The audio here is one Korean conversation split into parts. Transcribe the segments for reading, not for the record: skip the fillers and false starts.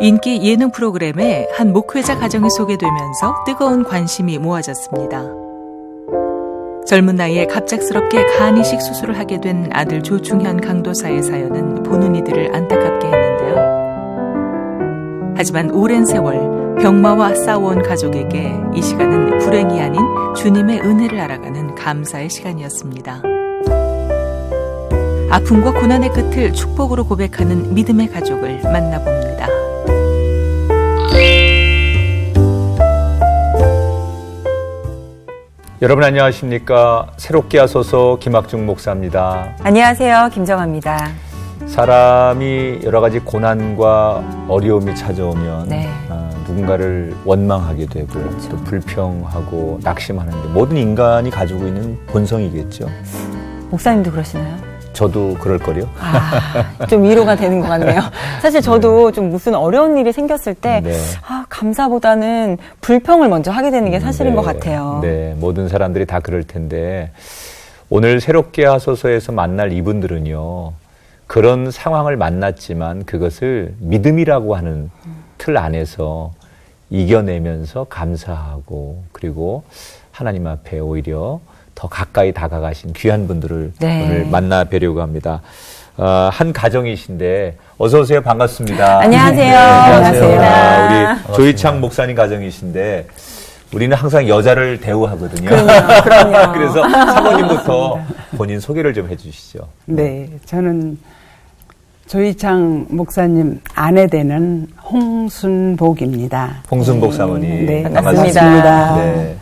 인기 예능 프로그램에 한 목회자 가정이 소개되면서 뜨거운 관심이 모아졌습니다. 젊은 나이에 갑작스럽게 간이식 수술을 하게 된 아들 조충현 강도사의 사연은 보는 이들을 안타깝게 했는데요. 하지만 오랜 세월 병마와 싸워온 가족에게 이 시간은 불행이 아닌 주님의 은혜를 알아가는 감사의 시간이었습니다. 아픔과 고난의 끝을 축복으로 고백하는 믿음의 가족을 만나봅니다. 여러분 안녕하십니까? 새롭게 하소서 김학중 목사입니다. 안녕하세요. 김정아입니다. 사람이 여러 가지 고난과 어려움이 찾아오면 누군가를 원망하게 되고 그렇죠. 또 불평하고 낙심하는데 모든 인간이 가지고 있는 본성이겠죠. 목사님도 그러시나요? 저도 그럴 거요. 좀 위로가 되는 것 같네요. 사실 저도 좀 무슨 어려운 일이 생겼을 때 감사보다는 불평을 먼저 하게 되는 게 사실인 것 같아요. 네, 모든 사람들이 다 그럴 텐데 오늘 새롭게 하소서에서 만날 이분들은요. 그런 상황을 만났지만 그것을 믿음이라고 하는 틀 안에서 이겨내면서 감사하고 그리고 하나님 앞에 오히려 더 가까이 다가가신 귀한 분들을 오늘 만나 뵈려고 합니다. 한 가정이신데 어서 오세요. 반갑습니다. 안녕하세요. 네, 안녕하세요. 반갑습니다. 우리 조희창 목사님 가정이신데 우리는 항상 여자를 대우하거든요. 그럼요. 그래서 사모님부터 본인 소개를 좀 해주시죠. 네, 저는 조희창 목사님 아내 되는 홍순복입니다. 홍순복 사모님. 네, 반갑습니다. 네.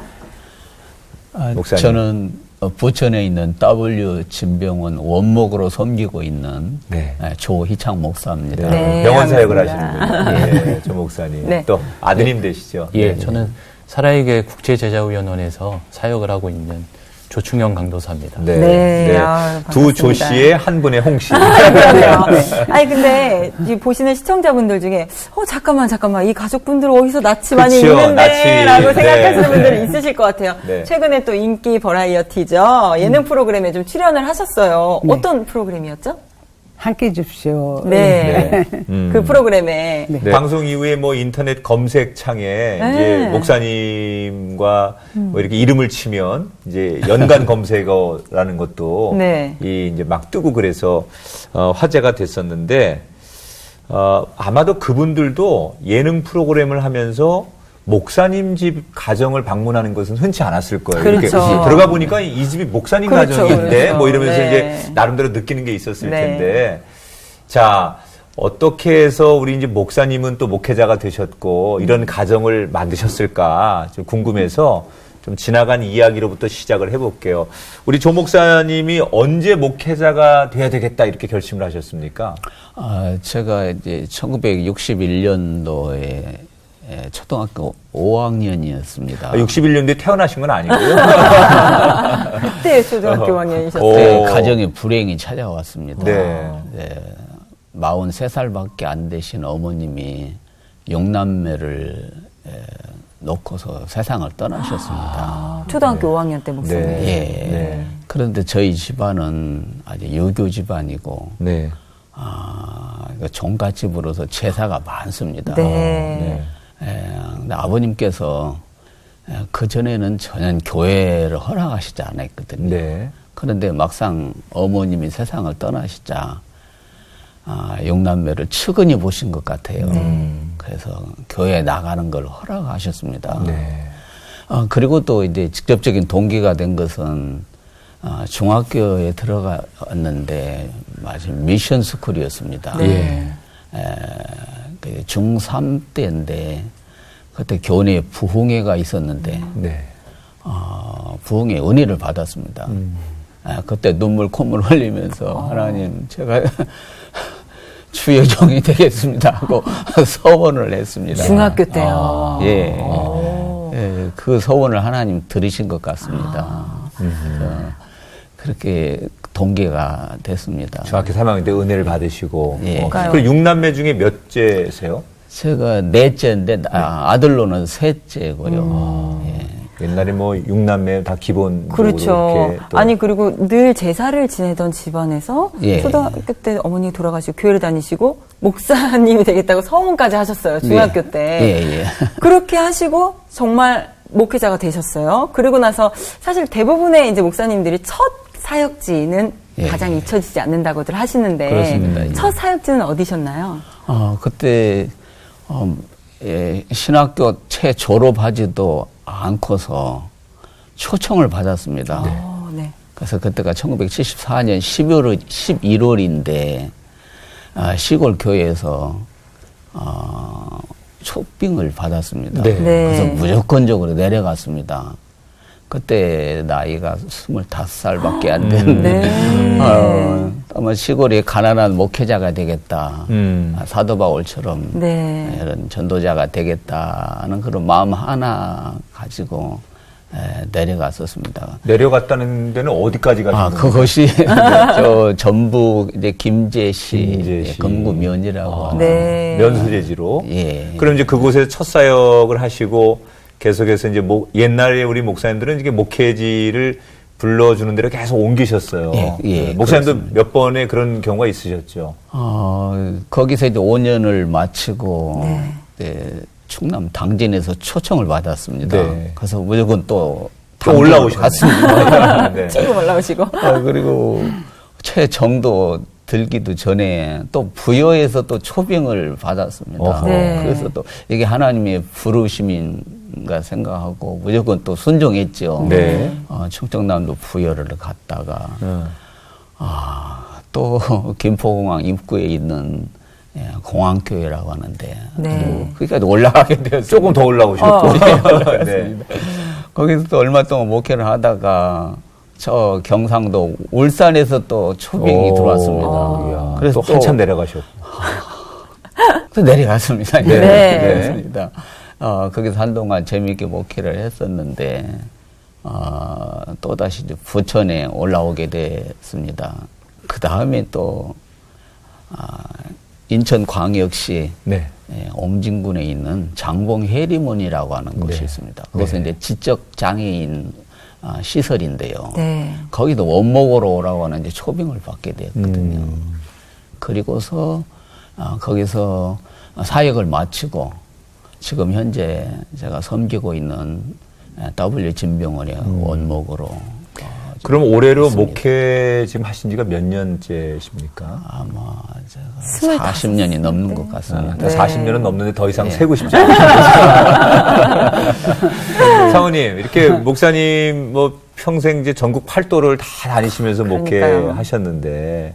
목사님. 저는 부천에 있는 W 진병원 원목으로 섬기고 있는 조희창 목사입니다. 네, 병원 사역을 하시는 분, 조 목사님. 또 아드님 되시죠? 예, 저는 살아있게 국제제자훈련원에서 사역을 하고 있는 조충현 강도사입니다. 두 조 씨의 한 분의 홍 씨. 그러네요. 아니 근데 보시는 시청자분들 중에 잠깐만 이 가족분들 어디서 낯이 많이 있는데 라고 생각하시는 분들이 있으실 것 같아요. 최근에 또 인기 버라이어티죠. 예능 프로그램에 좀 출연을 하셨어요. 어떤 프로그램이었죠? 함께 해주십시오. 그 프로그램에. 방송 이후에 뭐 인터넷 검색창에 이제 목사님과 뭐 이렇게 이름을 치면 이제 연관 검색어라는 것도 이제 막 뜨고 그래서 화제가 됐었는데 아마도 그분들도 예능 프로그램을 하면서 목사님 집 가정을 방문하는 것은 흔치 않았을 거예요. 그렇죠. 이렇게 들어가 보니까 이 집이 목사님 가정인데 뭐 이러면서 이제 나름대로 느끼는 게 있었을 텐데 자 어떻게 해서 우리 이제 목사님은 또 목회자가 되셨고 이런 가정을 만드셨을까 좀 궁금해서 좀 지나간 이야기로부터 시작을 해볼게요. 우리 조 목사님이 언제 목회자가 돼야 되겠다 이렇게 결심을 하셨습니까? 제가 이제 1961년도에 초등학교 5학년이었습니다. 61년도에 태어나신 건 아니고요. 그때 초등학교 5학년이셨어요. 가정에 불행이 찾아왔습니다. 43살밖에 안 되신 어머님이 6남매를 놓고서 세상을 떠나셨습니다. 초등학교 5학년 때 목사님. 그런데 저희 집안은 아주 유교 집안이고 종갓집으로서 제사가 많습니다. 근데 아버님께서 그전에는 전혀 교회를 허락하시지 않았거든요. 그런데 막상 어머님이 세상을 떠나시자 6남매를 측은히 보신 것 같아요. 그래서 교회에 나가는 걸 허락하셨습니다. 그리고 또 이제 직접적인 동기가 된 것은 중학교에 들어갔는데 마침 미션 스쿨이었습니다. 중3 때인데 그때 교내에 부흥회가 있었는데 부흥회 은혜를 받았습니다. 그때 눈물 콧물 흘리면서 하나님 제가 주의 종이 되겠습니다 하고 서원을 했습니다. 중학교 때요. 그 서원을 하나님 들으신 것 같습니다. 그렇게 동기가 됐습니다. 중학교 3학년 때 은혜를 받으시고. 그리고 6남매 중에 몇째세요? 제가 넷째인데 아들로는 셋째고요. 옛날에 뭐 6남매 다 기본적으로 그렇죠. 이렇게 또 아니 그리고 늘 제사를 지내던 집안에서 예. 초등학교 때 어머니 돌아가시고 교회를 다니시고 목사님이 되겠다고 서원까지 하셨어요. 중학교 때. 예, 예. 그렇게 하시고 정말 목회자가 되셨어요. 그리고 나서 사실 대부분의 이제 목사님들이 첫 사역지는 예. 가장 잊혀지지 않는다고들 하시는데 그렇습니다. 예. 첫 사역지는 어디셨나요? 그때 예, 신학교 채 졸업하지도 않고서 초청을 받았습니다. 네. 그래서 그때가 1974년 11월인데 시골 교회에서 초빙을 받았습니다. 네. 그래서 무조건적으로 내려갔습니다. 그때 나이가 25살밖에 안 되는데 아마 시골에 가난한 목회자가 되겠다. 사도 바울처럼 네. 이런 전도자가 되겠다는 그런 마음 하나 가지고 내려갔었습니다. 내려갔다는 데는 어디까지 가신 거예요? 그것이 저 전북 이제 김제시 금구면이라고 하는 네. 면소재지로. 예. 그럼 이제 그곳에서 첫 사역을 하시고 계속해서 이제 옛날에 우리 목사님들은 이게 목회지를 불러주는 대로 계속 옮기셨어요. 예, 목사님도 그렇습니다. 몇 번의 그런 경우가 있으셨죠. 거기서 이제 5년을 마치고 충남 당진에서 초청을 받았습니다. 네. 그래서 무조건 또 올라오셨어요. 갔습니다. 네. 친구 올라오시고. 그리고 최정도 들기도 전에 또 부여에서 또 초빙을 받았습니다. 네. 그래서 또 이게 하나님의 부르심인가 생각하고 무조건 또 순종했죠. 네. 충청남도 부여를 갔다가 또 김포공항 입구에 있는 공항교회라고 하는데 네. 거기까지 올라가게 되었어요. 조금 더 올라오셨고. 네. 거기서 또 얼마 동안 목회를 하다가 저 경상도 울산에서 또 초빙이 들어왔습니다. 그래서 또 한참 내려가셨고. 또 내려갔습니다. 네. 내려갔습니다. 거기서 한동안 재미있게 목회를 했었는데 또다시 이제 부천에 올라오게 됐습니다. 그 다음에 또 인천광역시 네. 옹진군에 있는 장봉해리문이라고 하는 곳이 있습니다. 그것은 이제 지적장애인 시설인데요. 네. 거기도 원목으로 오라고 하는 이제 초빙을 받게 되었거든요. 그리고서 거기서 사역을 마치고 지금 현재 제가 섬기고 있는 W진병원의 원목으로. 그럼 올해로 목회 지금 하신 지가 몇 년째십니까? 아마 제가 40년이 넘는 것 같습니다. 네. 40년은 넘는데 더 이상 네. 세고 싶지 않아요. 사모님, 이렇게 목사님 뭐 평생 이제 전국 8도를 다 다니시면서 그러니까요. 목회하셨는데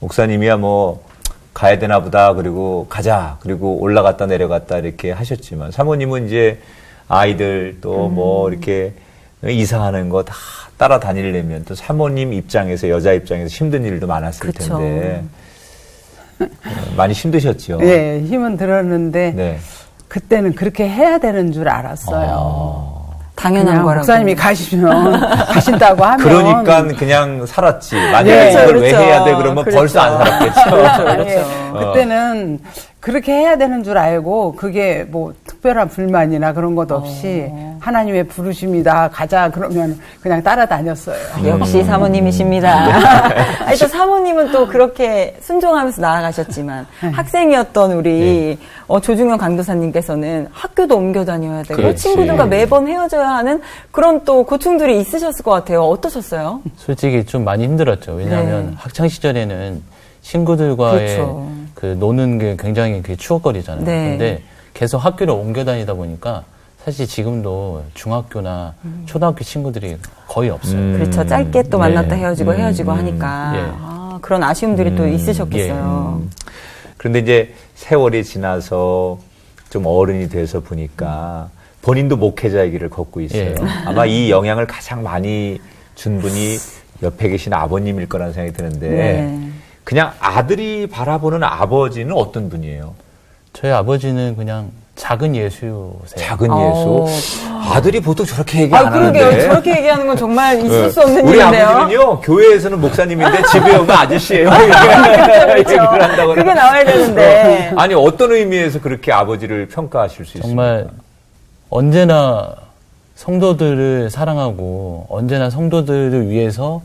목사님이야 뭐 가야 되나 보다 그리고 가자 그리고 올라갔다 내려갔다 이렇게 하셨지만 사모님은 이제 아이들 또 뭐 이렇게 이사하는 거 다 따라다니려면 또 사모님 입장에서 여자 입장에서 힘든 일도 많았을 그쵸. 텐데 많이 힘드셨죠? 네, 힘은 들었는데 네. 그때는 그렇게 해야 되는 줄 알았어요. 당연한 그냥 거라고. 목사님이 가시면 가신다고 하면 그러니까 그냥 살았지. 만약에 네, 이걸 왜 그렇죠. 해야 돼 그러면 그렇죠. 벌써 안 살았겠죠. 그렇죠. 그때는 그렇게 해야 되는 줄 알고 그게 뭐 특별한 불만이나 그런 것 없이 하나님의 부르심이다 가자 그러면 그냥 따라다녔어요. 역시 사모님이십니다. 아니, 또 사모님은 또 그렇게 순종하면서 나아가셨지만 학생이었던 우리 조중현 강도사님께서는 학교도 옮겨 다녀야 되고 그렇지. 친구들과 매번 헤어져야 하는 그런 또 고충들이 있으셨을 것 같아요. 어떠셨어요? 솔직히 좀 많이 힘들었죠. 왜냐하면 네. 학창 시절에는 친구들과의 그렇죠. 그 노는 게 굉장히 그 추억거리잖아요. 네. 근데 계속 학교를 옮겨 다니다 보니까 사실 지금도 중학교나 초등학교 친구들이 거의 없어요. 그렇죠. 짧게 또 네. 만났다 헤어지고 하니까 예. 그런 아쉬움들이 또 있으셨겠어요. 그런데 이제 세월이 지나서 좀 어른이 돼서 보니까 본인도 목회자의 길을 걷고 있어요. 예. 아마 이 영향을 가장 많이 준 분이 옆에 계신 아버님일 거라는 생각이 드는데 네. 그냥 아들이 바라보는 아버지는 어떤 분이에요? 저희 아버지는 그냥 작은 예수세요. 작은 예수. 아들이 보통 저렇게 얘기 안 그러게요. 하는데. 저렇게 얘기하는 건 정말 있을 수 없는 우리 일인데요. 아버지는요, 교회에서는 목사님인데 집에 오면 아저씨예요. 얘기를 한다고. 그게 나와야 되는데. 성도들을 사랑하고 언제나 성도들을 위해서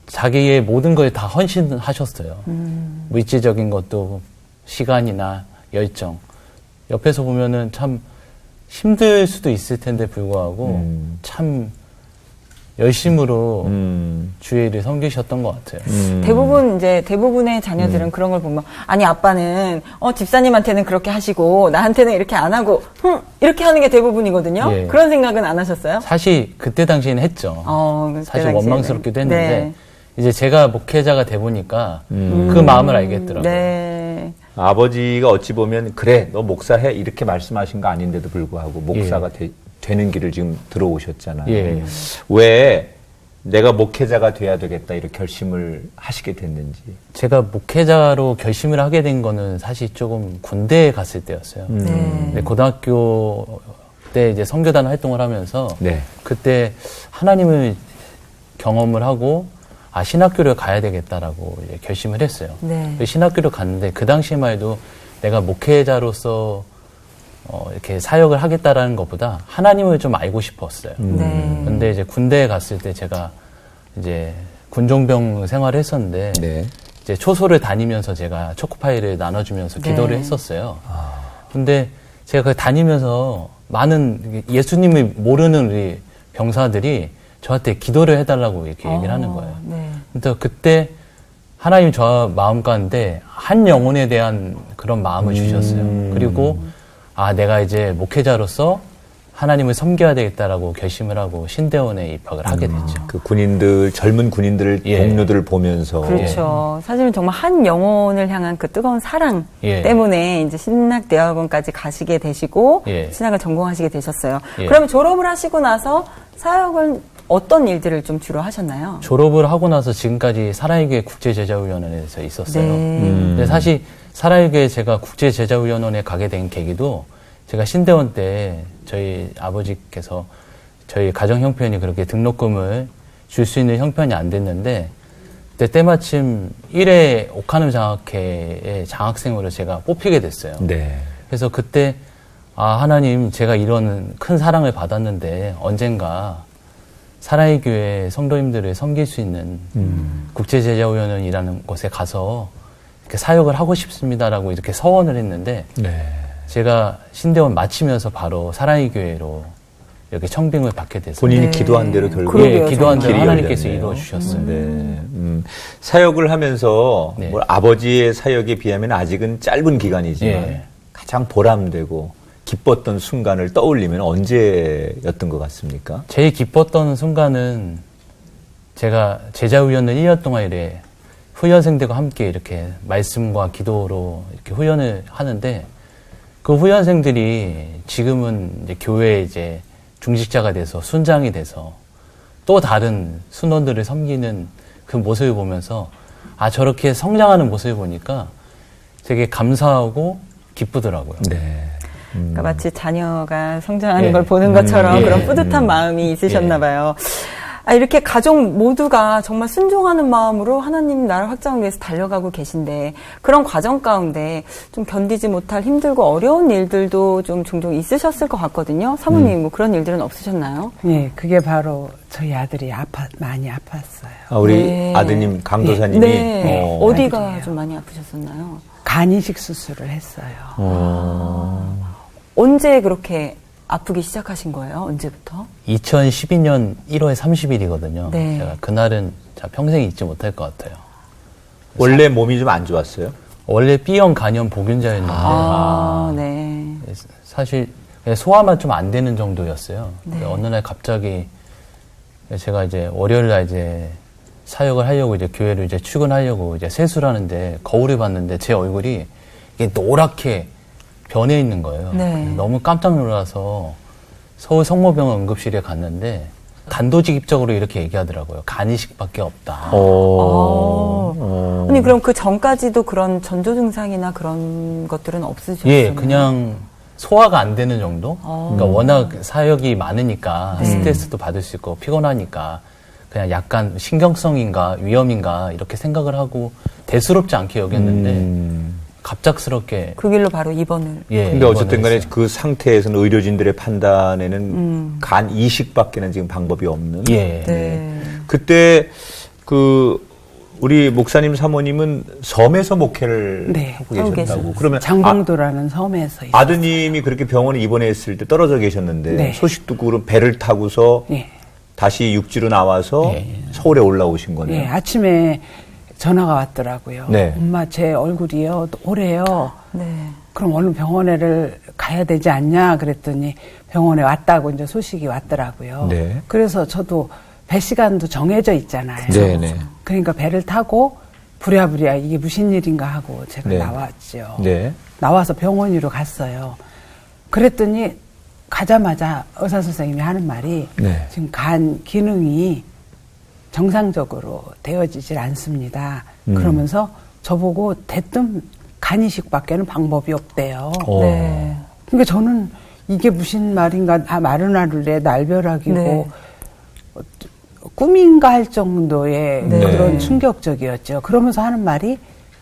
자기의 모든 걸 다 헌신하셨어요. 물질적인 것도 시간이나 열정. 옆에서 보면은 참 힘들 수도 있을 텐데 불구하고 참 열심으로 주의 일을 섬기셨던 것 같아요. 대부분의 자녀들은 그런 걸 보면, 아니, 아빠는, 집사님한테는 그렇게 하시고, 나한테는 이렇게 안 하고, 이렇게 하는 게 대부분이거든요. 예. 그런 생각은 안 하셨어요? 사실 그때 당시에는 했죠. 그때 사실 당시에는. 원망스럽기도 했는데, 네. 이제 제가 목회자가 돼 보니까 그 마음을 알겠더라고요. 네. 아버지가 어찌 보면 그래 너 목사해 이렇게 말씀하신 거 아닌데도 불구하고 목사가 되는 길을 지금 들어오셨잖아요. 예. 왜 내가 목회자가 돼야 되겠다 이렇게 결심을 하시게 됐는지. 제가 목회자로 결심을 하게 된 거는 사실 조금 군대에 갔을 때였어요. 근데 고등학교 때 이제 선교단 활동을 하면서 네. 그때 하나님을 경험을 하고 신학교를 가야 되겠다라고 이제 결심을 했어요. 네. 신학교를 갔는데 그 당시만 해도 내가 목회자로서 이렇게 사역을 하겠다라는 것보다 하나님을 좀 알고 싶었어요. 네. 근데 이제 군대에 갔을 때 제가 이제 군종병 생활을 했었는데 네. 이제 초소를 다니면서 제가 초코파이를 나눠주면서 기도를 네. 했었어요. 근데 제가 그 다니면서 많은 예수님을 모르는 우리 병사들이 저한테 기도를 해달라고 이렇게 얘기를 하는 거예요. 네. 근데 그때 하나님 저 마음 가운데 한 영혼에 대한 그런 마음을 주셨어요. 그리고 내가 이제 목회자로서 하나님을 섬겨야 되겠다라고 결심을 하고 신대원에 입학을 하게 됐죠. 그 젊은 군인들 동료들을 보면서. 그렇죠. 사실은 정말 한 영혼을 향한 그 뜨거운 사랑 때문에 이제 신학대학원까지 가시게 되시고 신학을 전공하시게 되셨어요. 그러면 졸업을 하시고 나서 사역을 어떤 일들을 좀 주로 하셨나요? 졸업을 하고 나서 지금까지 사랑의교회 국제제자훈련원에서 있었어요. 네. 근데 사실 사랑의교회 제가 국제제자훈련원에 가게 된 계기도 제가 신대원 때 저희 아버지께서 저희 가정 형편이 그렇게 등록금을 줄 수 있는 형편이 안 됐는데 그때 때마침 1회 옥하늘 장학회의 장학생으로 제가 뽑히게 됐어요. 네. 그래서 그때 하나님 제가 이런 큰 사랑을 받았는데 언젠가 사랑의 교회 성도님들을 섬길 수 있는 국제제자훈련원이라는 곳에 가서 이렇게 사역을 하고 싶습니다라고 이렇게 서원을 했는데 제가 신대원 마치면서 바로 사랑의 교회로 이렇게 청빙을 받게 됐어요. 본인이 기도한 대로 결국 기도한 대로 하나님께서 이루어 주셨어요. 사역을 하면서 아버지의 사역에 비하면 아직은 짧은 기간이지만 가장 보람되고 기뻤던 순간을 떠올리면 언제였던 것 같습니까? 제일 기뻤던 순간은 제가 제자훈련을 1년 동안 이래 후연생들과 함께 이렇게 말씀과 기도로 이렇게 후연을 하는데 그 후연생들이 지금은 이제 교회에 이제 중직자가 돼서 순장이 돼서 또 다른 순원들을 섬기는 그 모습을 보면서 저렇게 성장하는 모습을 보니까 되게 감사하고 기쁘더라고요. 네. 그러니까 마치 자녀가 성장하는 걸 보는 것처럼 그런 뿌듯한 마음이 있으셨나 봐요. 이렇게 가족 모두가 정말 순종하는 마음으로 하나님 나라 확장을 위해서 달려가고 계신데 그런 과정 가운데 좀 견디지 못할 힘들고 어려운 일들도 좀 종종 있으셨을 것 같거든요. 사모님 뭐 그런 일들은 없으셨나요? 네, 그게 바로 저희 아들이 많이 아팠어요. 우리 아드님 강도사님이 어디가 좀 많이 아프셨었나요? 간 이식 수술을 했어요. 언제 그렇게 아프기 시작하신 거예요? 언제부터? 2012년 1월 30일이거든요. 네. 제가 그날은 평생 잊지 못할 것 같아요. 원래 몸이 좀 안 좋았어요? 원래 B형 간염 보균자였는데 네. 사실 소화만 좀 안 되는 정도였어요. 네. 어느 날 갑자기 제가 이제 월요일 날 이제 사역을 하려고 이제 교회를 이제 출근하려고 이제 세수를 하는데 거울을 봤는데 제 얼굴이 이게 노랗게 변해 있는 거예요. 네. 너무 깜짝 놀라서 서울 성모병원 응급실에 갔는데 단도직입적으로 이렇게 얘기하더라고요. 간 이식밖에 없다. 아니 그럼 그 전까지도 그런 전조 증상이나 그런 것들은 없으셨어요? 그냥 소화가 안 되는 정도? 그러니까 워낙 사역이 많으니까 스트레스도 받을 수 있고 피곤하니까 그냥 약간 신경성인가 위험인가 이렇게 생각을 하고 대수롭지 않게 여겼는데 갑작스럽게 그 길로 바로 입원을. 예. 근데 어쨌든 간에 그 상태에서는 의료진들의 판단에는 간 이식밖에는 지금 방법이 없는. 예. 네. 그때 우리 목사님 사모님은 섬에서 목회를 네, 하고 하고 계셨다고. 계셨어요. 그러면 장봉도라는 섬에서 있었어요. 아드님이 그렇게 병원에 입원했을 때 떨어져 계셨는데 네. 소식 듣고 그럼 배를 타고서 예. 다시 육지로 나와서 예. 서울에 올라오신 거네요. 예, 아침에 전화가 왔더라고요. 네. 엄마 제 얼굴이요 오래요. 네. 그럼 얼른 병원에를 가야 되지 않냐 그랬더니 병원에 왔다고 이제 소식이 왔더라고요. 네. 그래서 저도 배 시간도 정해져 있잖아요. 네네. 그러니까 배를 타고 부랴부랴 이게 무슨 일인가 하고 제가 네. 나왔죠. 네. 나와서 병원으로 갔어요. 그랬더니 가자마자 의사 선생님이 하는 말이 네. 지금 간 기능이 정상적으로 되어지질 않습니다. 그러면서 저보고 대뜸 간 이식밖에는 방법이 없대요. 네. 그러니까 저는 이게 무슨 말인가, 마른 하늘에 날벼락이고 네. 꿈인가 할 정도의 네. 그런 충격적이었죠. 그러면서 하는 말이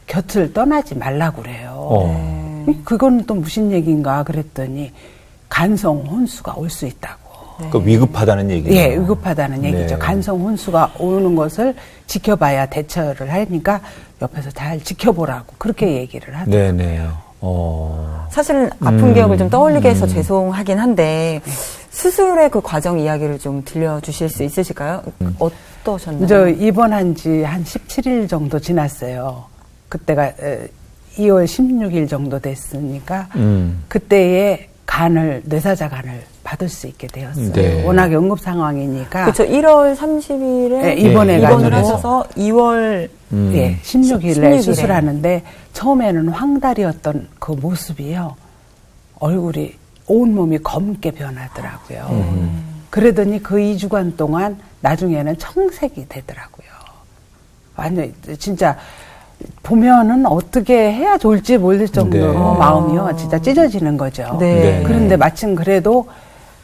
곁을 떠나지 말라고 그래요. 그건 또 무슨 얘기인가 그랬더니 간성 혼수가 올 수 있다고. 그 위급하다는 얘기죠. 예, 위급하다는 얘기죠. 네. 간성 혼수가 오는 것을 지켜봐야 대처를 하니까 옆에서 잘 지켜보라고 그렇게 얘기를 하더라고요. 네네. 사실은 아픈 기억을 좀 떠올리게 해서 죄송하긴 한데 수술의 그 과정 이야기를 좀 들려주실 수 있으실까요? 어떠셨나요? 저 입원한 지 한 17일 정도 지났어요. 그때가 2월 16일 정도 됐으니까 그때에 뇌사자 간을 받을 수 있게 되었어요. 네. 워낙에 응급 상황이니까. 그렇죠. 1월 30일에 네, 입원해가지고. 입원을 하셔서 2월 예, 16일에 16일에. 수술하는데 처음에는 황달이었던 그 모습이요. 얼굴이 온몸이 검게 변하더라고요. 그러더니 그 2주간 동안 나중에는 청색이 되더라고요. 완전 진짜 보면은 어떻게 해야 좋을지 모를 정도로 네. 마음이요. 진짜 찢어지는 거죠. 네. 네. 그런데 마침 그래도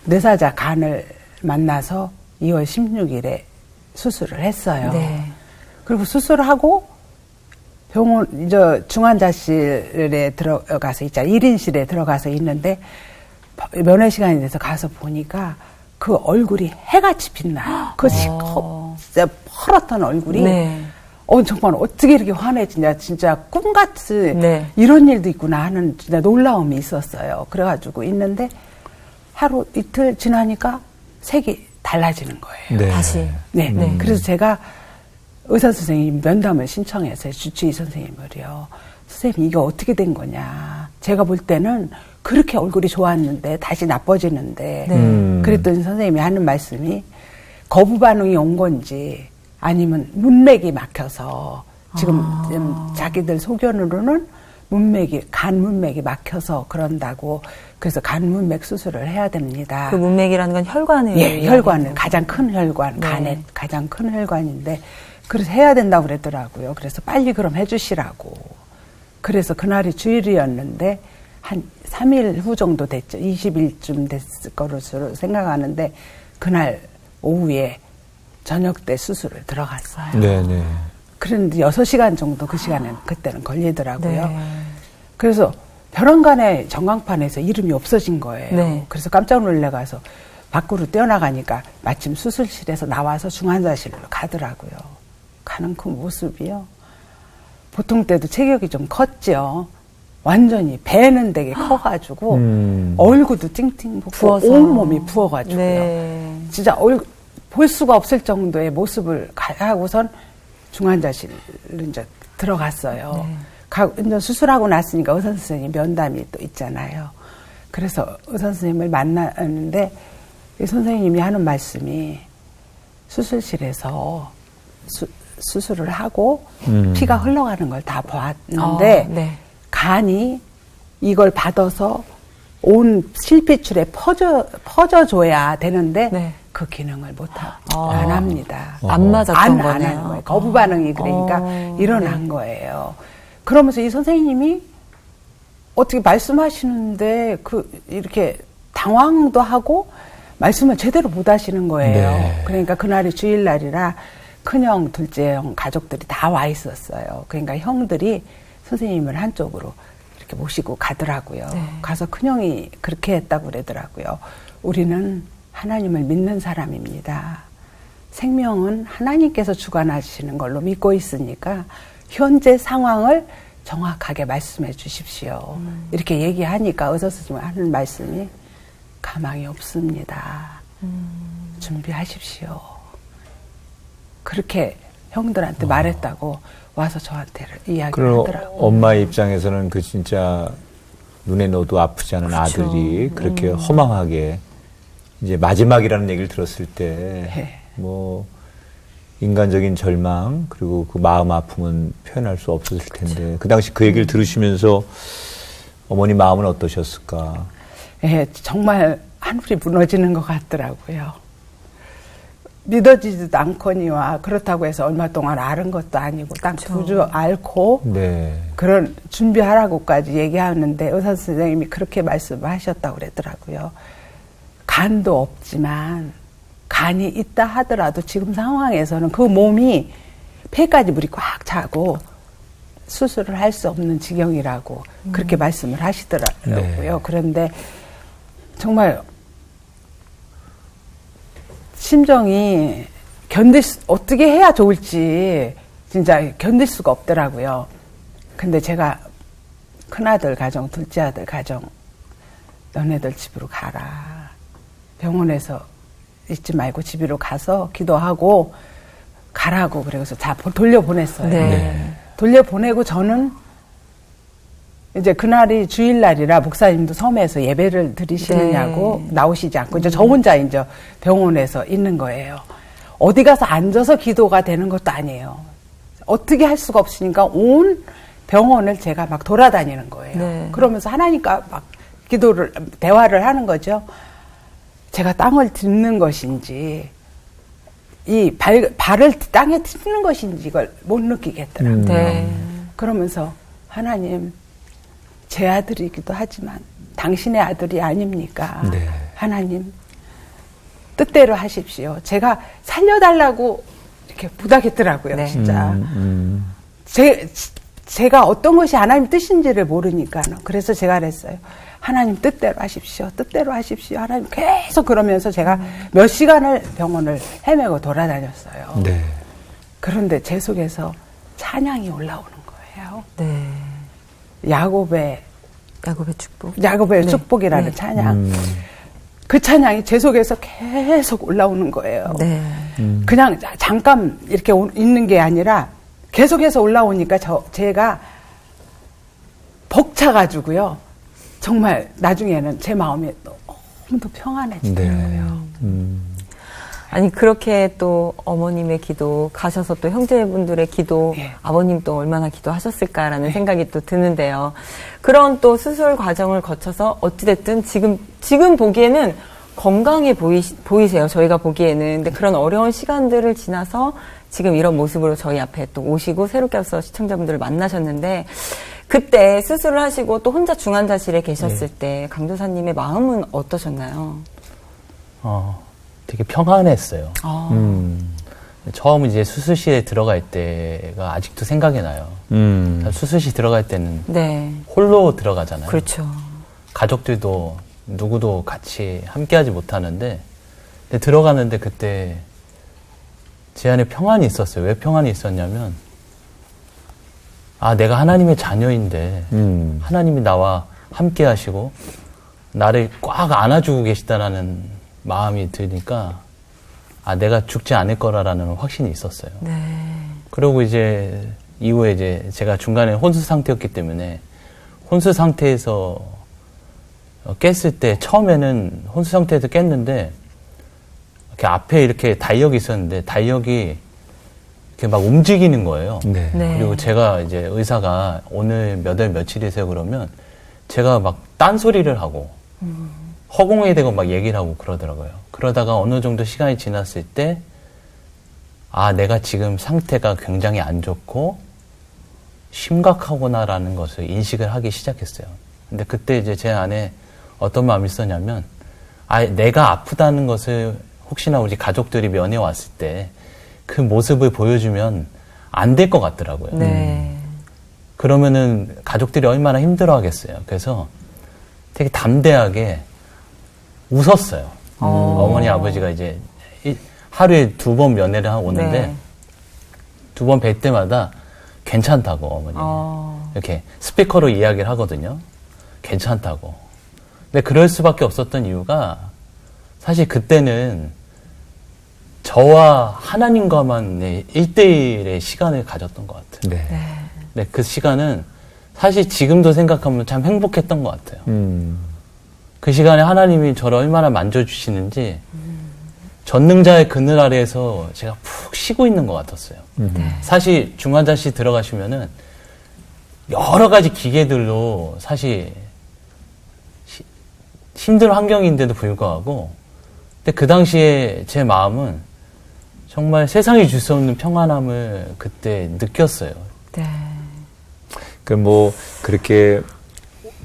뇌사자 간을 만나서 2월 16일에 수술을 했어요. 네. 그리고 수술하고 병원, 중환자실에 들어가서 있자, 1인실에 들어가서 있는데 면회 시간이 돼서 가서 보니까 그 얼굴이 해같이 빛나요. 그 진짜 퍼렇던 얼굴이. 네. 정말 어떻게 이렇게 환해지냐. 진짜 꿈같이 네. 이런 일도 있구나 하는 진짜 놀라움이 있었어요. 그래가지고 있는데 하루 이틀 지나니까 색이 달라지는 거예요. 네. 다시. 네. 네. 그래서 제가 의사 선생님 면담을 신청해서 주치의 선생님을요. 선생님 이게 어떻게 된 거냐. 제가 볼 때는 그렇게 얼굴이 좋았는데 다시 나빠지는데 그랬더니 선생님이 하는 말씀이 거부 반응이 온 건지 아니면 문맥이 막혀서 지금 자기들 소견으로는 간 문맥이 막혀서 그런다고 그래서 간 문맥 수술을 해야 됩니다. 그 문맥이라는 건 혈관을. 예, 혈관은 가장 큰 혈관, 네. 간의 가장 큰 혈관인데 그래서 해야 된다고 그랬더라고요. 그래서 빨리 그럼 해주시라고. 그래서 그날이 주일이었는데 한 3일 후 정도 됐죠. 20일쯤 됐을 거로 생각하는데 그날 오후에 저녁 때 수술을 들어갔어요. 네네. 그런데 6시간 정도 그 시간에 그때는 걸리더라고요. 네. 그래서 벼랑간의 전광판에서 이름이 없어진 거예요. 네. 그래서 깜짝 놀래가서 밖으로 뛰어나가니까 마침 수술실에서 나와서 중환자실로 가더라고요. 가는 그 모습이요. 보통 때도 체격이 좀 컸죠. 완전히 배는 되게 커가지고 얼굴도 띵띵 붓고 부어서. 온몸이 부어가지고요. 네. 진짜 볼 수가 없을 정도의 모습을 하고선 중환자실로 이제 들어갔어요. 네. 이제 수술하고 났으니까 의사 선생님 면담이 또 있잖아요. 그래서 의사 선생님을 만나는데 이 선생님이 하는 말씀이 수술실에서 수술을 하고 피가 흘러가는 걸 다 보았는데 네. 간이 이걸 받아서 온 실핏줄에 퍼져줘야 되는데 네. 그 기능을 안 합니다. 안 맞았던 안 거네요. 하는 거예요. 거부 반응이 그러니까 일어난 거예요. 그러면서 이 선생님이 어떻게 말씀하시는데 이렇게 당황도 하고 말씀을 제대로 못 하시는 거예요. 네. 그러니까 그날이 주일날이라 큰형, 둘째 형 가족들이 다 와 있었어요. 그러니까 형들이 선생님을 한쪽으로 이렇게 모시고 가더라고요. 네. 가서 큰형이 그렇게 했다고 그러더라고요. 우리는 하나님을 믿는 사람입니다. 생명은 하나님께서 주관하시는 걸로 믿고 있으니까 현재 상황을 정확하게 말씀해 주십시오. 이렇게 얘기하니까 의사 선생님이 하는 말씀이 가망이 없습니다. 준비하십시오. 그렇게 형들한테 말했다고 와서 저한테를 이야기를 하더라고요. 엄마의 입장에서는 그 진짜 눈에 넣어도 아프지 않은 그쵸. 아들이 그렇게 허망하게 이제 마지막이라는 얘기를 들었을 때 뭐 인간적인 절망 그리고 그 마음 아픔은 표현할 수 없었을 텐데 그 당시 그 얘기를 들으시면서 어머니 마음은 어떠셨을까? 예, 정말 하늘이 무너지는 것 같더라고요. 믿어지지도 않거니와 그렇다고 해서 얼마 동안 앓은 것도 아니고 딱 2주 앓고 네. 그런 준비하라고까지 얘기하는데 의사 선생님이 그렇게 말씀을 하셨다고 그랬더라고요. 간도 없지만 간이 있다 하더라도 지금 상황에서는 그 몸이 폐까지 물이 꽉 차고 수술을 할 수 없는 지경이라고 그렇게 말씀을 하시더라고요. 네. 그런데 정말 심정이 어떻게 해야 좋을지 진짜 견딜 수가 없더라고요. 근데 제가 큰아들 가정, 둘째 아들 가정, 너네들 집으로 가라. 병원에서 있지 말고 집으로 가서 기도하고 가라고 그래서 다 돌려보냈어요. 네. 돌려보내고 저는 이제 그날이 주일날이라 목사님도 섬에서 예배를 드리시느냐고 나오시지 않고 이제 저 혼자 이제 병원에서 있는 거예요. 어디 가서 앉아서 기도가 되는 것도 아니에요. 어떻게 할 수가 없으니까 온 병원을 제가 막 돌아다니는 거예요. 네. 그러면서 하나님과 막 대화를 하는 거죠. 제가 땅을 딛는 것인지 이 발을 땅에 딛는 것인지 이걸 못 느끼겠더라고요. 네. 그러면서 하나님 제 아들이기도 하지만 당신의 아들이 아닙니까? 네. 하나님 뜻대로 하십시오. 제가 살려달라고 이렇게 부탁했더라고요. 네. 진짜 제가 어떤 것이 하나님 뜻인지를 모르니까 그래서 제가 그랬어요. 하나님 뜻대로 하십시오. 뜻대로 하십시오. 하나님 계속 그러면서 제가 몇 시간을 병원을 헤매고 돌아다녔어요. 네. 그런데 제 속에서 찬양이 올라오는 거예요. 네. 야곱의 축복. 야곱의 네. 축복이라는 네. 찬양. 그 찬양이 제 속에서 계속 올라오는 거예요. 네. 그냥 잠깐 이렇게 있는 게 아니라 계속해서 올라오니까 제가 벅차가지고요. 정말 나중에는 제 마음이 너무 더 평안해지더라고요. 아니 그렇게 또 어머님의 기도 가셔서 또 형제분들의 기도 아버님 또 얼마나 기도하셨을까라는 생각이 또 드는데요. 그런 또 수술 과정을 거쳐서 어찌됐든 지금 보기에는 건강해 보이세요. 저희가 보기에는. 근데 그런 어려운 시간들을 지나서 지금 이런 모습으로 저희 앞에 또 오시고 새롭게 와서 시청자분들을 만나셨는데 그때 수술을 하시고 또 혼자 중환자실에 계셨을 때 강도사님의 마음은 어떠셨나요? 되게 평안했어요. 처음 이제 수술실에 들어갈 때가 아직도 생각이 나요. 수술실 들어갈 때는 홀로 들어가잖아요. 그렇죠. 가족들도 누구도 같이 함께하지 못하는데 근데 들어가는데 그때 제 안에 평안이 있었어요. 왜 평안이 있었냐면 내가 하나님의 자녀인데 하나님이 나와 함께 하시고 나를 꽉 안아주고 계시다라는 마음이 드니까 내가 죽지 않을 거라는 확신이 있었어요. 네. 그리고 이제 이후에 이제 제가 중간에 혼수 상태였기 때문에 혼수 상태에서 깼을 때 처음에는 혼수 상태에서 깼는데 이렇게 앞에 이렇게 달력이 있었는데 달력이 이렇게 막 움직이는 거예요. 네. 그리고 제가 이제 의사가 오늘 몇 월 며칠이세요 그러면 제가 막 딴소리를 하고 허공에 대고 막 얘기를 하고 그러더라고요. 그러다가 어느 정도 시간이 지났을 때 내가 지금 상태가 굉장히 안 좋고 심각하구나라는 것을 인식을 하기 시작했어요. 근데 그때 이제 제 안에 어떤 마음이 있었냐면 내가 아프다는 것을 혹시나 우리 가족들이 면회 왔을 때 그 모습을 보여주면 안 될 것 같더라고요. 네. 그러면은 가족들이 얼마나 힘들어 하겠어요. 그래서 되게 담대하게 웃었어요. 어머니, 아버지가 이제 하루에 2번 면회를 오는데 네. 2번 뵐 때마다 괜찮다고 어머니. 이렇게 스피커로 이야기를 하거든요. 괜찮다고. 근데 그럴 수밖에 없었던 이유가 사실 그때는 저와 하나님과만 1대1의 시간을 가졌던 것 같아요. 네. 네, 그 시간은 사실 지금도 생각하면 참 행복했던 것 같아요. 그 시간에 하나님이 저를 얼마나 만져주시는지 전능자의 그늘 아래에서 제가 푹 쉬고 있는 것 같았어요. 사실 중환자실 들어가시면은 여러 가지 기계들로 사실 힘든 환경인데도 불구하고 근데 그 당시에 제 마음은 정말 세상이 줄 수 없는 평안함을 그때 느꼈어요. 네. 그 뭐 그렇게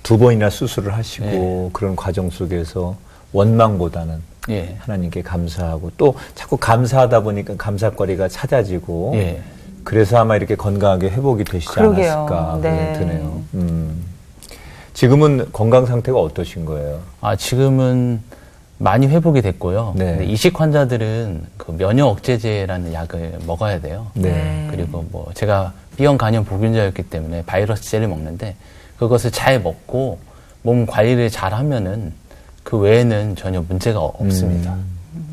2번이나 수술을 하시고 네. 그런 과정 속에서 원망보다는 예. 하나님께 감사하고 또 자꾸 감사하다 보니까 감사거리가 찾아지고 예. 그래서 아마 이렇게 건강하게 회복이 되시지 그러게요. 않았을까 네. 드네요. 지금은 건강 상태가 어떠신 거예요? 지금은 많이 회복이 됐고요. 네. 근데 이식 환자들은 그 면역 억제제라는 약을 먹어야 돼요. 네. 그리고 뭐 제가 B형 간염 보균자였기 때문에 바이러스제를 먹는데 그것을 잘 먹고 몸 관리를 잘 하면은 그 외에는 전혀 문제가 없습니다.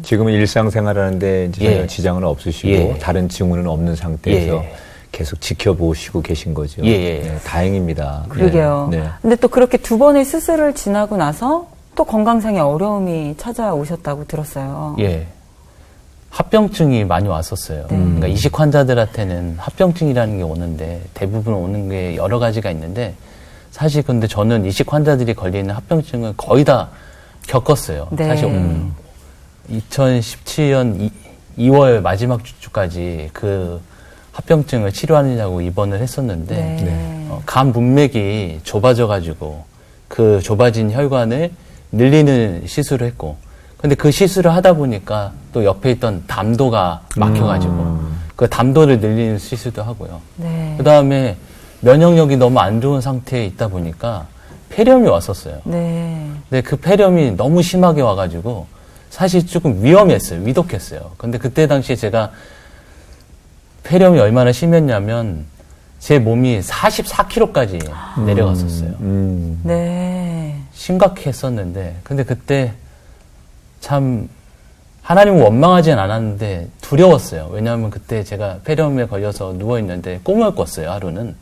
지금은 일상생활하는데 이제 전혀 예. 지장은 없으시고 예. 다른 징후는 없는 상태에서 예. 계속 지켜보시고 계신 거죠. 예. 네, 다행입니다. 그러게요. 네. 네. 근데 또 그렇게 2번의 수술을 지나고 나서 또 건강상의 어려움이 찾아오셨다고 들었어요. 예. 합병증이 많이 왔었어요. 그러니까 이식 환자들한테는 합병증이라는 게 오는데 대부분 오는 게 여러 가지가 있는데 사실 근데 저는 이식 환자들이 걸리는 합병증을 거의 다 겪었어요. 네. 사실 2017년 2월 마지막 주까지 그 합병증을 치료하느냐고 입원을 했었는데 네. 간 문맥이 좁아져가지고 그 좁아진 혈관을 늘리는 시술을 했고 근데 그 시술을 하다 보니까 또 옆에 있던 담도가 막혀가지고 그 담도를 늘리는 시술도 하고요. 네. 그 다음에 면역력이 너무 안 좋은 상태에 있다 보니까 폐렴이 왔었어요. 네. 근데 그 폐렴이 너무 심하게 와가지고 사실 조금 위험했어요. 위독했어요. 근데 그때 당시에 제가 폐렴이 얼마나 심했냐면 제 몸이 44kg까지 내려갔었어요. 네. 심각했었는데 근데 그때 참 하나님을 원망하진 않았는데 두려웠어요. 왜냐하면 그때 제가 폐렴에 걸려서 누워있는데 꿈을 꿨어요. 하루는.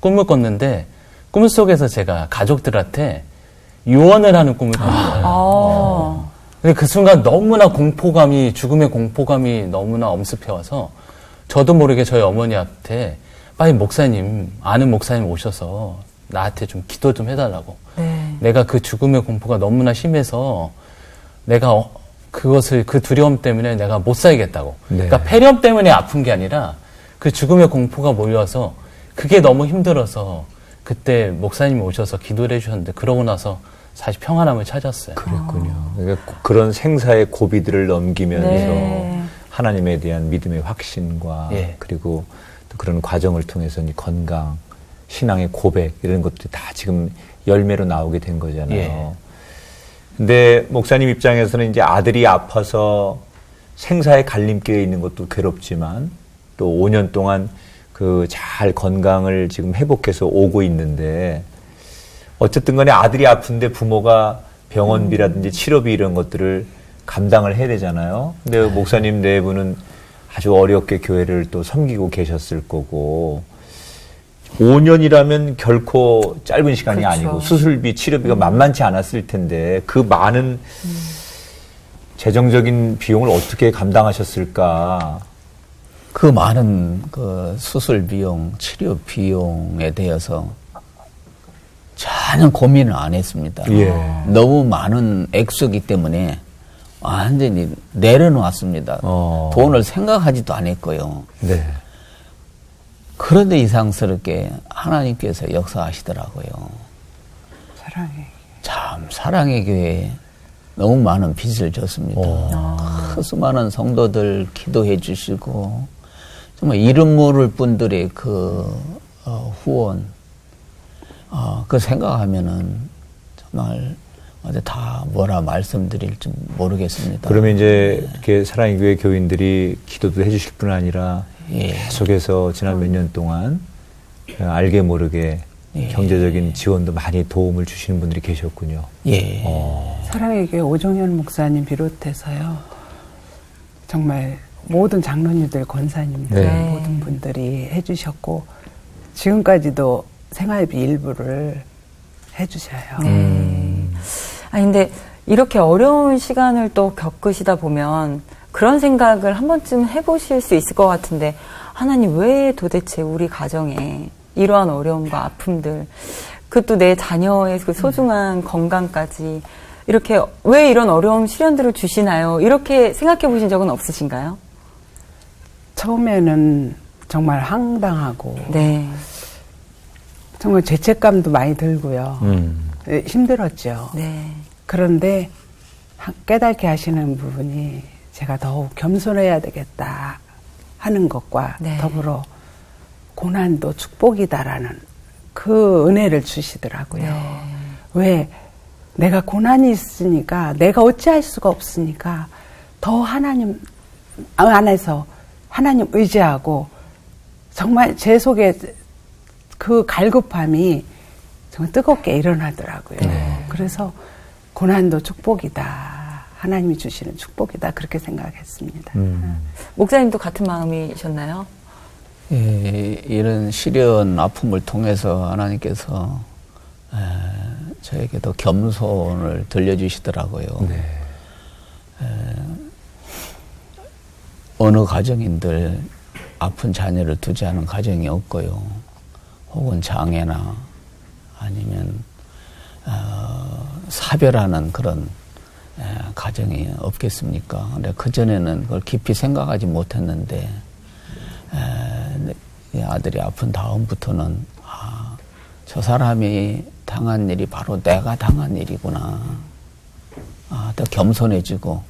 꿈을 꿨는데 꿈속에서 제가 가족들한테 유언을 하는 꿈을 꾼 거예요. 근데 그 순간 너무나 공포감이 죽음의 공포감이 너무나 엄습해와서 저도 모르게 저희 어머니한테 빨리 목사님 아는 목사님 오셔서 나한테 좀 기도 좀 해달라고. 네. 내가 그 죽음의 공포가 너무나 심해서 내가 그것을 그 두려움 때문에 내가 못 살겠다고. 네. 그러니까 폐렴 때문에 아픈 게 아니라 그 죽음의 공포가 몰려서 그게 너무 힘들어서 그때 목사님이 오셔서 기도를 해주셨는데 그러고 나서 사실 평안함을 찾았어요. 그랬군요. 그러니까 그런 생사의 고비들을 넘기면서 네. 하나님에 대한 믿음의 확신과 예. 그리고 또 그런 과정을 통해서 이 건강, 신앙의 고백 이런 것들이 다 지금 열매로 나오게 된 거잖아요. 예. 근데 목사님 입장에서는 이제 아들이 아파서 생사의 갈림길에 있는 것도 괴롭지만 또 5년 동안 그 잘 건강을 지금 회복해서 오고 있는데 어쨌든 간에 아들이 아픈데 부모가 병원비라든지 치료비 이런 것들을 감당을 해야 되잖아요. 근데 목사님 네 분은 아주 어렵게 교회를 또 섬기고 계셨을 거고 5년이라면 결코 짧은 시간이 그렇죠. 아니고 수술비, 치료비가 만만치 않았을 텐데 그 많은 재정적인 비용을 어떻게 감당하셨을까? 그 많은 그 수술 비용, 치료 비용에 대해서 전혀 고민을 안 했습니다. 예. 너무 많은 액수이기 때문에 완전히 내려놓았습니다. 돈을 생각하지도 않았고요. 네. 그런데 이상스럽게 하나님께서 역사하시더라고요. 사랑해. 참 사랑의 교회에 너무 많은 빚을 졌습니다. 그 수많은 성도들 기도해 주시고 정말 이름 모를 분들의 그 후원 그 생각하면은 정말 어제 다 뭐라 말씀드릴지 모르겠습니다. 그러면 이제 이렇게 사랑의 교회 교인들이 기도도 해주실 뿐 아니라 예. 계속해서 지난 몇 년 동안 알게 모르게 예. 경제적인 지원도 많이 도움을 주시는 분들이 계셨군요. 예. 사랑의 교회 오종현 목사님 비롯해서요. 정말 모든 장로님들, 권사님들, 네. 모든 분들이 해주셨고 지금까지도 생활비 일부를 해주셔요. 아니, 근데 이렇게 어려운 시간을 또 겪으시다 보면 그런 생각을 한 번쯤 해보실 수 있을 것 같은데, 하나님 왜 도대체 우리 가정에 이러한 어려움과 아픔들, 그것도 내 자녀의 그 소중한 건강까지 이렇게 왜 이런 어려운 시련들을 주시나요? 이렇게 생각해 보신 적은 없으신가요? 처음에는 정말 황당하고 네. 정말 죄책감도 많이 들고요. 힘들었죠. 네. 그런데 깨닫게 하시는 부분이 제가 더욱 겸손해야 되겠다 하는 것과 네. 더불어 고난도 축복이다라는 그 은혜를 주시더라고요. 네. 왜? 내가 고난이 있으니까, 내가 어찌할 수가 없으니까 더 하나님 안에서 하나님 의지하고 정말 제 속에 그 갈급함이 정말 뜨겁게 일어나더라고요. 네. 그래서 고난도 축복이다. 하나님이 주시는 축복이다. 그렇게 생각했습니다. 목사님도 같은 마음이셨나요? 예, 이런 시련 아픔을 통해서 하나님께서 저에게도 겸손을 들려주시더라고요. 네. 어느 가정인들 아픈 자녀를 두지 않은 가정이 없고요. 혹은 장애나 아니면 사별하는 그런 가정이 없겠습니까? 근데 그전에는 그걸 깊이 생각하지 못했는데 이 아들이 아픈 다음부터는 저 사람이 당한 일이 바로 내가 당한 일이구나. 더 겸손해지고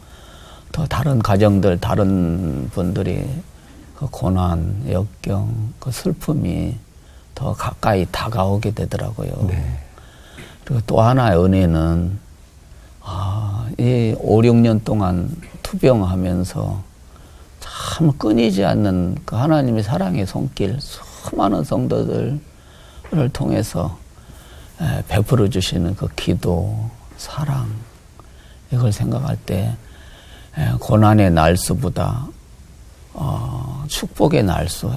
더 다른 가정들, 다른 분들이 그 고난, 역경, 그 슬픔이 더 가까이 다가오게 되더라고요. 네. 그리고 또 하나의 은혜는 이 5, 6년 동안 투병하면서 참 끊이지 않는 그 하나님의 사랑의 손길, 수많은 성도들을 통해서 베풀어 주시는 그 기도, 사랑, 이걸 생각할 때 고난의 날수보다 축복의 날수,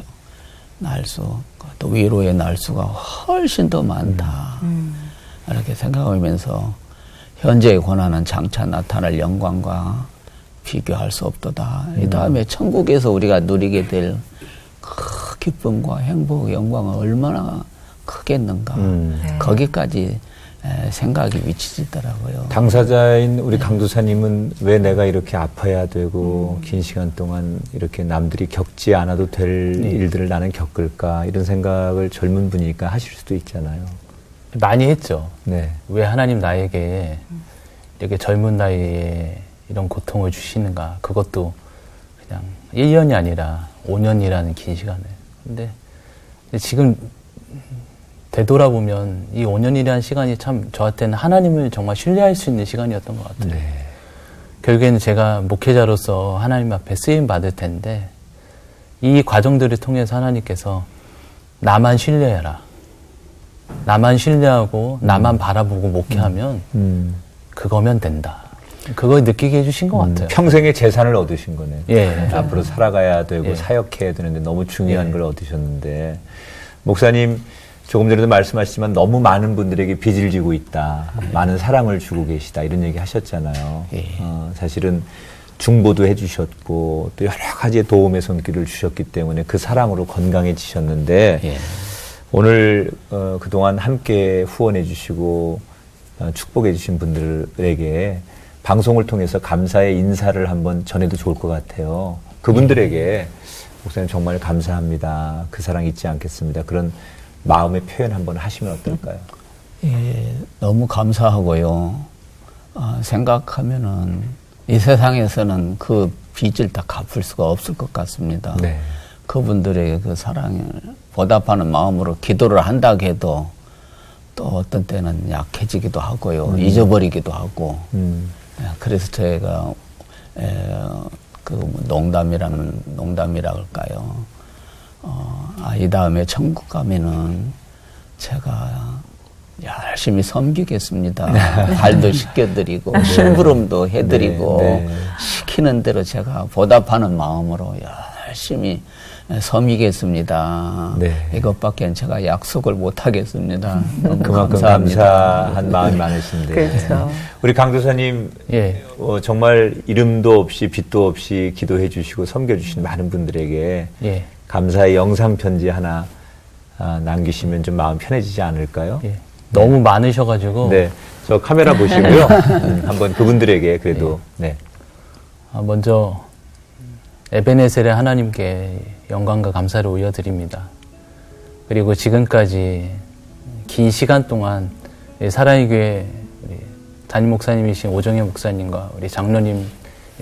또 위로의 날수가 훨씬 더 많다. 이렇게 생각하면서 현재의 고난은 장차 나타날 영광과 비교할 수 없도다. 이 다음에 천국에서 우리가 누리게 될 그 기쁨과 행복, 영광은 얼마나 크겠는가. 거기까지 생각이 미치더라고요. 당사자인 우리 강도사님은 왜 내가 이렇게 아파야 되고 긴 시간 동안 이렇게 남들이 겪지 않아도 될 일들을 나는 겪을까, 이런 생각을 젊은 분이니까 하실 수도 있잖아요. 많이 했죠. 네. 왜 하나님 나에게 이렇게 젊은 나이에 이런 고통을 주시는가. 그것도 그냥 1년이 아니라 5년이라는 긴 시간을. 근데 지금 되돌아보면 이 5년이라는 시간이 참 저한테는 하나님을 정말 신뢰할 수 있는 시간이었던 것 같아요. 네. 결국에는 제가 목회자로서 하나님 앞에 쓰임 받을 텐데 이 과정들을 통해서 하나님께서 나만 신뢰해라. 나만 신뢰하고 나만 바라보고 목회하면 그거면 된다. 그걸 느끼게 해주신 것 같아요. 평생의 재산을 얻으신 거네요. 예. 앞으로 살아가야 되고 예. 사역해야 되는데 너무 중요한 예. 걸 얻으셨는데, 목사님 조금 전에도 말씀하셨지만 너무 많은 분들에게 빚을 지고 있다. 많은 사랑을 주고 계시다. 이런 얘기 하셨잖아요. 예. 사실은 중보도 해주셨고 또 여러 가지의 도움의 손길을 주셨기 때문에 그 사랑으로 건강해지셨는데 예. 오늘 그동안 함께 후원해 주시고 축복해 주신 분들에게 방송을 통해서 감사의 인사를 한번 전해도 좋을 것 같아요. 그분들에게 목사님 정말 감사합니다. 그 사랑 잊지 않겠습니다. 그런 마음의 표현 한번 하시면 어떨까요? 예, 너무 감사하고요. 생각하면은 이 세상에서는 그 빚을 다 갚을 수가 없을 것 같습니다. 네. 그분들의 그 사랑을 보답하는 마음으로 기도를 한다 해도 또 어떤 때는 약해지기도 하고요. 잊어버리기도 하고. 그래서 저희가 그 농담이라 할까요? 이 다음에 천국 가면은 제가 열심히 섬기겠습니다. 발도 씻겨드리고 심부름도 해드리고 시키는 대로 제가 보답하는 마음으로 열심히 섬기겠습니다. 이것밖에 제가 약속을 못 하겠습니다. 그만큼 감사합니다. 감사한 마음이 많으신데. 그렇죠. 우리 강도사님 정말 이름도 없이 빛도 없이 기도해 주시고 섬겨주신 많은 분들에게 감사의 영상 편지 하나 남기시면 좀 마음 편해지지 않을까요? 너무 많으셔가지고. 저 카메라 보시고요. 한번 그분들에게 그래도. 먼저 에베네셀의 하나님께 영광과 감사를 올려드립니다. 그리고 지금까지 긴 시간 동안 사랑의 교회 우리 담임 목사님이신 오정현 목사님과 우리 장로님,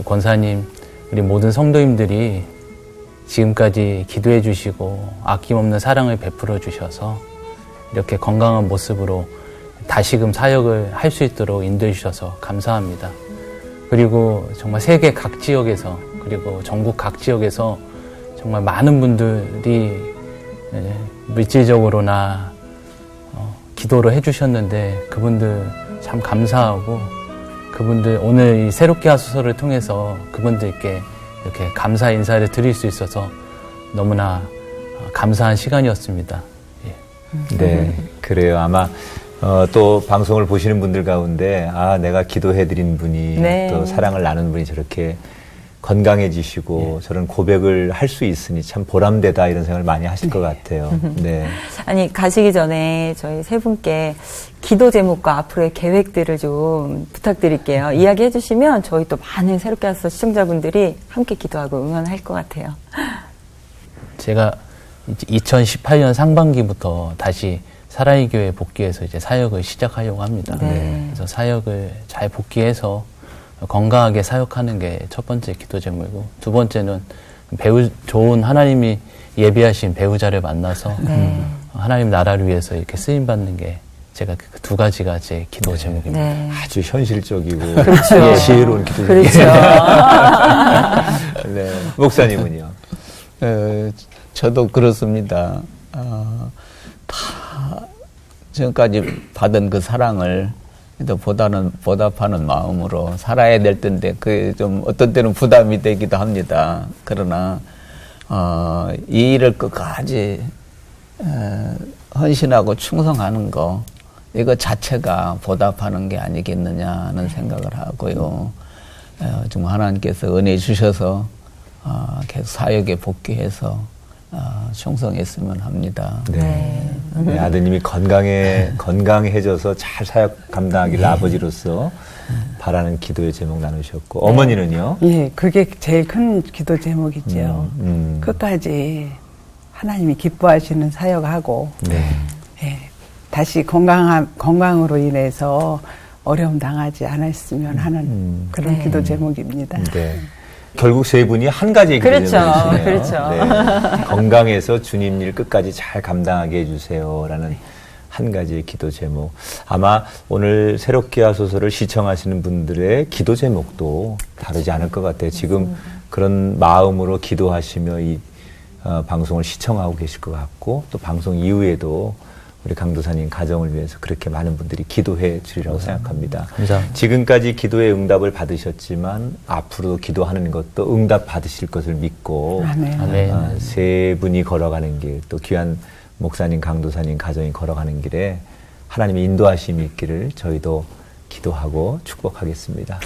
권사님, 우리 모든 성도님들이 지금까지 기도해 주시고 아낌없는 사랑을 베풀어 주셔서 이렇게 건강한 모습으로 다시금 사역을 할 수 있도록 인도해 주셔서 감사합니다. 그리고 정말 세계 각 지역에서 그리고 전국 각 지역에서 정말 많은 분들이 물질적으로나 기도를 해주셨는데 그분들 참 감사하고 그분들 오늘 이 새롭게 하소서를 통해서 그분들께 이렇게 감사 인사를 드릴 수 있어서 너무나 감사한 시간이었습니다. 네, 그래요. 아마 또 방송을 보시는 분들 가운데 내가 기도해드린 분이 또 사랑을 나눈 분이 저렇게 건강해지시고 저런 고백을 할 수 있으니 참 보람되다 이런 생각을 많이 하실 것 같아요. 아니 가시기 전에 저희 세 분께 기도 제목과 앞으로의 계획들을 좀 부탁드릴게요. 이야기해 주시면 저희 또 많은 새롭게 하소서 시청자분들이 함께 기도하고 응원할 것 같아요. 제가 2018년 상반기부터 다시 사랑의 교회에 복귀해서 이제 사역을 시작하려고 합니다. 그래서 사역을 잘 복귀해서 건강하게 사역하는 게 첫 번째 기도 제목이고 두 번째는 좋은 하나님이 예비하신 배우자를 만나서 하나님 나라를 위해서 이렇게 쓰임 받는 게 제가 그 두 가지가 제 기도 제목입니다. 아주 현실적이고 그렇죠. 지혜로운 기도 그렇죠. 목사님은요? 저도 그렇습니다. 다 지금까지 받은 그 사랑을 보답하는 마음으로 살아야 될 텐데 그 좀 어떤 때는 부담이 되기도 합니다. 그러나 이 일을 끝까지 헌신하고 충성하는 거 이거 자체가 보답하는 게 아니겠느냐는 생각을 하고요. 좀 하나님께서 은혜 주셔서 계속 사역에 복귀해서 충성했으면 합니다. 아드님이 건강해져서 잘 사역 감당하기를 아버지로서 바라는 기도의 제목 나누셨고 어머니는요? 그게 제일 큰 기도 제목이죠. 끝까지 하나님이 기뻐하시는 사역하고 다시 건강으로 인해서 어려움 당하지 않았으면 하는 그런 기도 제목입니다. 결국 세 분이 한 가지의 기도 제목이시네요. 그렇죠. 건강해서 주님 일 끝까지 잘 감당하게 해주세요라는 한 가지의 기도 제목. 아마 오늘 새롭게 하소서를 시청하시는 분들의 기도 제목도 다르지 않을 것 같아요. 지금 그런 마음으로 기도하시며 이 방송을 시청하고 계실 것 같고 또 방송 이후에도 우리 강도사님 가정을 위해서 그렇게 많은 분들이 기도해 주리라고 생각합니다. 감사합니다. 지금까지 기도의 응답을 받으셨지만 앞으로도 기도하는 것도 응답 받으실 것을 믿고 아멘. 세 분이 걸어가는 길, 또 귀한 목사님, 강도사님 가정이 걸어가는 길에 하나님의 인도하심이 있기를 저희도 기도하고 축복하겠습니다.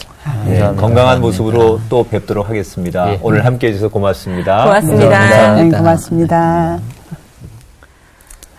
건강한 모습으로 또 뵙도록 하겠습니다. 오늘 함께해 주셔서 고맙습니다. 고맙습니다. 고맙습니다.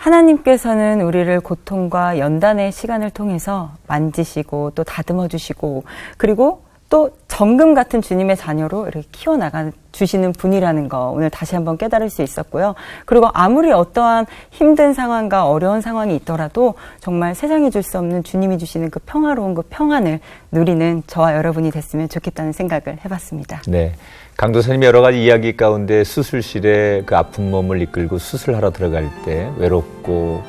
하나님께서는 우리를 고통과 연단의 시간을 통해서 만지시고 또 다듬어 주시고 그리고 또 정금 같은 주님의 자녀로 이렇게 키워나가 주시는 분이라는 거 오늘 다시 한번 깨달을 수 있었고요. 그리고 아무리 어떠한 힘든 상황과 어려운 상황이 있더라도 정말 세상이 줄 수 없는 주님이 주시는 그 평화로운 그 평안을 누리는 저와 여러분이 됐으면 좋겠다는 생각을 해봤습니다. 네. 강도사님 여러 가지 이야기 가운데 수술실에 그 아픈 몸을 이끌고 수술하러 들어갈 때 외롭고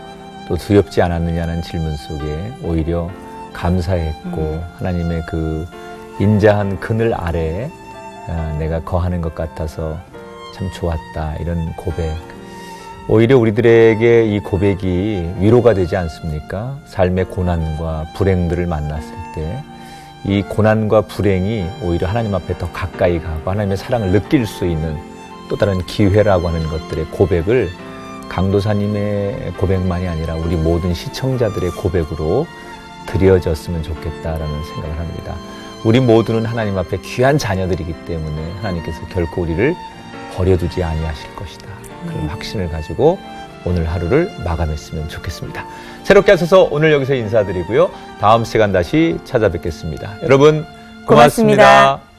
또 또 두렵지 않았느냐는 질문 속에 오히려 감사했고 하나님의 그 인자한 그늘 아래에 내가 거하는 것 같아서 참 좋았다, 이런 고백. 오히려 우리들에게 이 고백이 위로가 되지 않습니까? 삶의 고난과 불행들을 만났을 때 이 고난과 불행이 오히려 하나님 앞에 더 가까이 가고 하나님의 사랑을 느낄 수 있는 또 다른 기회라고 하는 것들의 고백을 강도사님의 고백만이 아니라 우리 모든 시청자들의 고백으로 드려졌으면 좋겠다라는 생각을 합니다. 우리 모두는 하나님 앞에 귀한 자녀들이기 때문에 하나님께서 결코 우리를 버려두지 아니하실 것이다. 그런 확신을 가지고 오늘 하루를 마감했으면 좋겠습니다. 새롭게 하셔서 오늘 여기서 인사드리고요. 다음 시간 다시 찾아뵙겠습니다. 여러분 고맙습니다.